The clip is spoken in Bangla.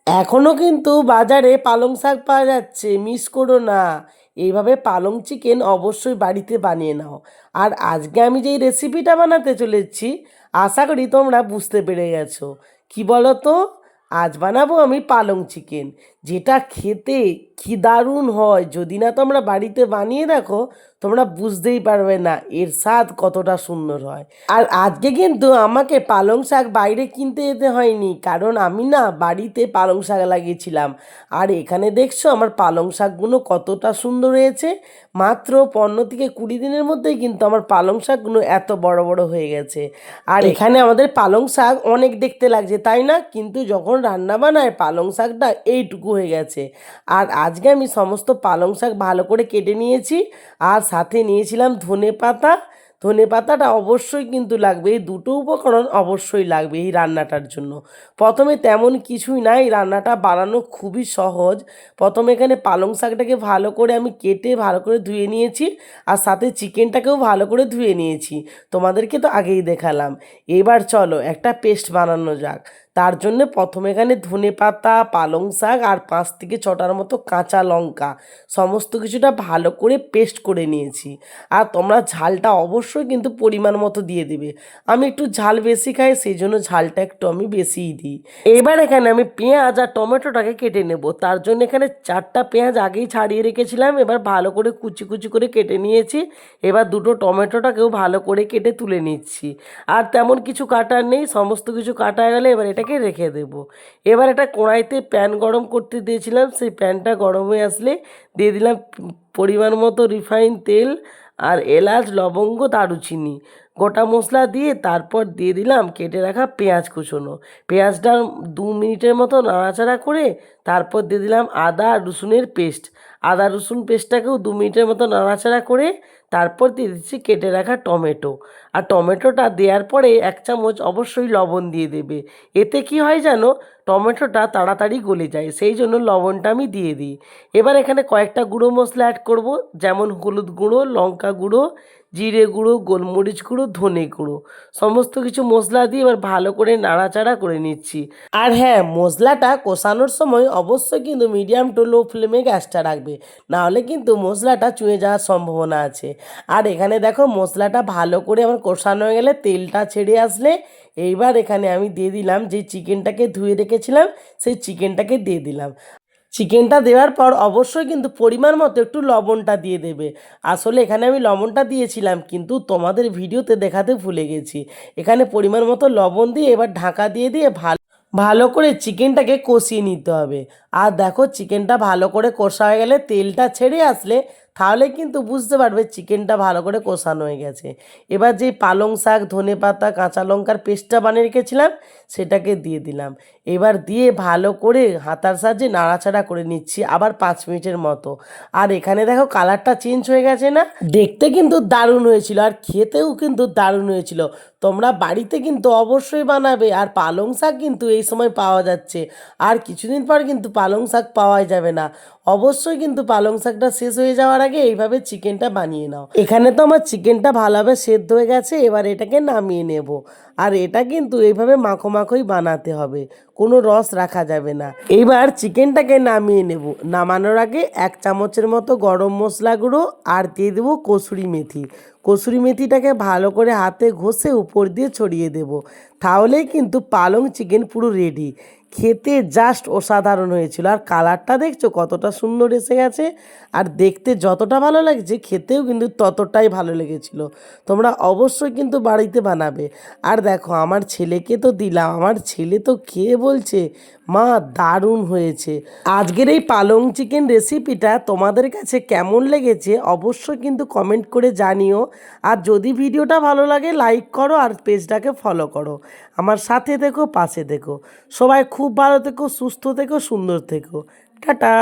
এখনও কিন্তু বাজারে পালং শাক পাওয়া যাচ্ছে, মিস করো না। এইভাবে পালং চিকেন অবশ্যই বাড়িতে বানিয়ে নাও। আর আজকে আমি যেই রেসিপিটা বানাতে চলেছি, আশা করি তোমরা বুঝতে পেরে গেছো। কি বলো তো? আজ বানাবো আমি পালং চিকেন, যেটা খেতে কি দারুণ হয়। যদি না তোমরা বাড়িতে বানিয়ে দেখো, তোমরা বুঝতেই পারবে না এর স্বাদ কতটা সুন্দর হয়। আর আজকে কিন্তু আমাকে পালং শাক বাইরে কিনতে যেতে হয়নি, কারণ আমি না বাড়িতে পালং শাক লাগিয়েছিলাম। আর এখানে দেখছো আমার পালং শাকগুলো কতটা সুন্দর হয়েছে। মাত্র 15 থেকে 20 দিনের মধ্যেই কিন্তু আমার পালং শাকগুলো এত বড় বড় হয়ে গেছে। আর এখানে আমাদের পালং শাক অনেক দেখতে লাগছে, তাই না? কিন্তু যখন রান্না বানায় পালং শাকটা এইটুকু হয়ে গেছে। আর আজকে আমি সমস্ত পালং শাক ভালো করে কেটে নিয়েছি, আর সাথে নিয়েছিলাম ধনে পাতা। ধনে পাতাটা অবশ্যই কিন্তু লাগবে, এই দুটো উপকরণ অবশ্যই লাগবে এই রান্নাটার জন্য। প্রথমে তেমন কিছুই না, এই রান্নাটা বানানো খুবই সহজ। প্রথমে এখানে পালং শাকটাকে ভালো করে আমি কেটে ভালো করে ধুয়ে নিয়েছি, আর সাথে চিকেনটাকেও ভালো করে ধুয়ে নিয়েছি। তোমাদেরকে তো আগেই দেখালাম। এবার চলো একটা পেস্ট বানানো যাক। তার জন্য প্রথমে এখানে ধনে পাতা, পালং শাক আর 5 থেকে 6টার মতো কাঁচা লঙ্কা সমস্ত কিছুটা ভালো করে পেস্ট করে নিয়েছি। আর তোমরা ঝালটা অবশ্যই কিন্তু পরিমাণ মতো দিয়ে দেবে। আমি একটু ঝাল বেশি খাই, সেই জন্য ঝালটা একটু আমি বেশিই দিই। এবার এখানে আমি পেঁয়াজ আর টমেটোটাকে কেটে নেব। তার জন্য এখানে 4টা পেঁয়াজ আগেই ছাড়িয়ে রেখেছিলাম, এবার ভালো করে কুচি কুচি করে কেটে নিয়েছি। এবার দুটো টমেটোটাকেও ভালো করে কেটে তুলে নিচ্ছি। আর তেমন কিছু কাটার নেই, সমস্ত কিছু কাটা গেলে এবার এটাকে রেখে দেব। এবার একটা কড়াইতে প্যান গরম করতে দিয়েছিলাম, সেই প্যানটা গরম হয়ে আসলে দিয়ে দিলাম পরিমাণ মতো রিফাইন তেল, আর এলাচ, লবঙ্গ, দারুচিনি গোটা মশলা দিয়ে তারপর দিয়ে দিলাম কেটে রাখা পেঁয়াজ কুচোনো। পেঁয়াজটা 2 মিনিটের মতো নাড়াচাড়া করে তারপর দিয়ে দিলাম আদা রসুনের পেস্ট। আদা রসুন পেস্টটাকেও 2 মিনিটের মতো নাড়াচাড়া করে তারপর দিয়ে দিচ্ছি কেটে রাখা টমেটো। আর টমেটোটা দেওয়ার পরে 1 চামচ অবশ্যই লবণ দিয়ে দেবে। এতে কি হয় জানো, টমেটোটা তাড়াতাড়ি গলে যায়, সেই জন্য লবণটা আমি দিয়ে দিই। এবার এখানে কয়েকটা গুঁড়ো মশলা অ্যাড করব, যেমন হলুদ গুঁড়ো, লঙ্কা গুঁড়ো, জিরে গুঁড়ো, গোলমরিচ গুঁড়ো, ধনে গুঁড়ো। সমস্ত কিছু মশলা দিয়ে এবার ভালো করে নাড়াচাড়া করে নিচ্ছি। আর হ্যাঁ, মশলাটা কষানোর সময় অবশ্যই কিন্তু মিডিয়াম টু লো ফ্লেমে গ্যাসটা রাখবে, নাহলে কিন্তু মশলাটা চুঁয়ে যাওয়ার সম্ভাবনা আছে। আর এখানে দেখো মশলাটা ভালো করে আমার কষানো হয়ে গেলে তেলটা ছেড়ে আসলে এইবার এখানে আমি দিয়ে দিলাম যে চিকেনটাকে ধুয়ে রেখেছিলাম, সেই চিকেনটাকে দিয়ে দিলাম। চিকেনটা দেওয়ার পর অবশ্যই কিন্তু পরিমাণ মতো একটু লবণটা দিয়ে দেবে। আসলে এখানে আমি লবণটা দিয়েছিলাম, কিন্তু তোমাদের ভিডিওতে দেখাতে ভুলে গেছি। এখানে পরিমাণ মতো লবণ দিয়ে এবার ঢাকা দিয়ে দিয়ে ভালো ভালো করে চিকেনটাকে কষিয়ে নিতে হবে। আর দেখো চিকেনটা ভালো করে কষা হয়ে গেলে তেলটা ছেড়ে আসলে তাহলে কিন্তু বুঝতে পারবে চিকেনটা ভালো করে কষানো হয়ে গেছে। এবার যেই পালং শাক, ধনে পাতা, কাঁচা লঙ্কার পেস্টটা বানিয়ে রেখেছিলাম সেটাকে দিয়ে দিলাম। এবার দিয়ে ভালো করে হাতার সাহায্যে নাড়াচাড়া করে নিচ্ছি আবার 5 মিনিটের মতো। আর এখানে দেখো কালারটা চেঞ্জ হয়ে গেছে না? দেখতে কিন্তু দারুণ হয়েছিল, আর খেতেও কিন্তু দারুণ হয়েছিল। তোমরা বাড়িতে কিন্তু অবশ্যই বানাবে। আর পালং শাক কিন্তু এই সময় পাওয়া যাচ্ছে, আর কিছুদিন পর কিন্তু পালং শাক পাওয়াই যাবে না। অবশ্যই কিন্তু পালং শাকটা শেষ হয়ে যাওয়ার আগে এইভাবে চিকেনটা বানিয়ে নাও। এখানে তো আমার চিকেনটা ভালোভাবে সেদ্ধ হয়ে গেছে, এবার এটাকে নামিয়ে নেব। আর এটা কিন্তু এইভাবে মাখো মাখোই বানাতে হবে, কোনো রস রাখা যাবে না। এইবার চিকেনটাকে নামিয়ে নেব। নামানোর আগে 1 চামচের মতো গরম মশলা গুঁড়ো আর দিয়ে দেবো কসুরি মেথি। কসুরি মেথিটাকে ভালো করে হাতে ঘষে উপর দিয়ে ছড়িয়ে দেব। তাহলেই কিন্তু পালং চিকেন পুরো রেডি। খেতে জাস্ট অসাধারণ হয়েছিল, আর কালারটা দেখছো কতটা সুন্দর এসে গেছে। আর দেখতে যতটা ভালো লাগছে খেতেও কিন্তু ততটাই ভালো লেগেছিল। তোমরা অবশ্যই কিন্তু বাড়িতে বানাবে। আর দেখো আমার ছেলেকে তো দিলাম, আমার ছেলে তো খেয়ে বলছে মা দারুণ হয়েছে। আজকের এই পালং চিকেন রেসিপিটা তোমাদের কাছে কেমন লেগেছে অবশ্যই কিন্তু কমেন্ট করে জানিও। আর যদি ভিডিওটা ভালো লাগে লাইক করো, আর পেজটাকে ফলো করো। আমার সাথে থেকো, পাশে থেকো। সবাই খুব ভালো থেকো, সুস্থ থেকো, সুন্দর থেকো। টাটা।